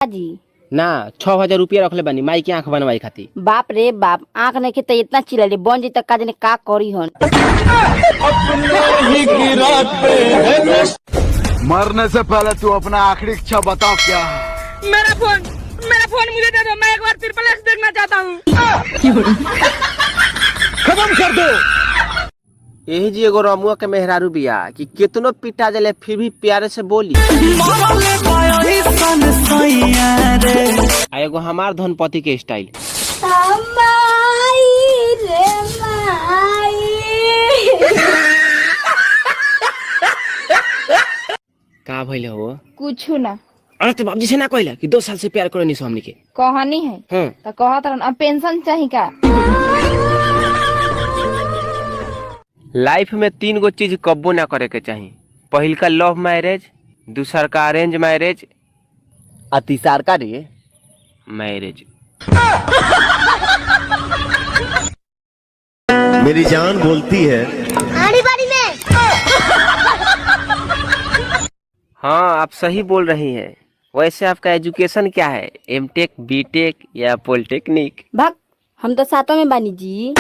जी ना 6000 रुपया रखले बानी माई की आंख बनवाई खाती। बाप रे बाप, आंख नहीं के तो इतना चिल्लाले बन जी तक का जाने का करी हन। मरने से पहले तू अपना आखिरी इच्छा बताओ क्या है? मेरा फोन मुझे दे दो, मैं एक बार ट्रिपल एक्स देखना चाहता हूँ। खत्म कर दो। यही जी एगो रमुआ के मेहरारू बिया कि कितनो पिटा जले फिर भी प्यारे से बोली। आ एगो हमार धनपति के स्टाइल। का भइले हो? कुछ ना। अरे तो बाबूजी से ना कहला कि 2 साल से प्यार करे नहीं सो हमनी के। कहानी है तो कहत रहन अब पेंशन चाहिए का। लाइफ में 3 गो चीज कब्बो ना करे के चाहिए। पहिल का लव मैरिज, दूसर का अरेंज मैरिज, आ तीसर का रे मैरिज। मेरी जान बोलती है आड़ी बाड़ी में। हाँ आप सही बोल रही हैं। वैसे आपका एजुकेशन क्या है? एमटेक, बीटेक या पॉलिटेक्निक? भाग, हम तो 7वीं में बानी जी।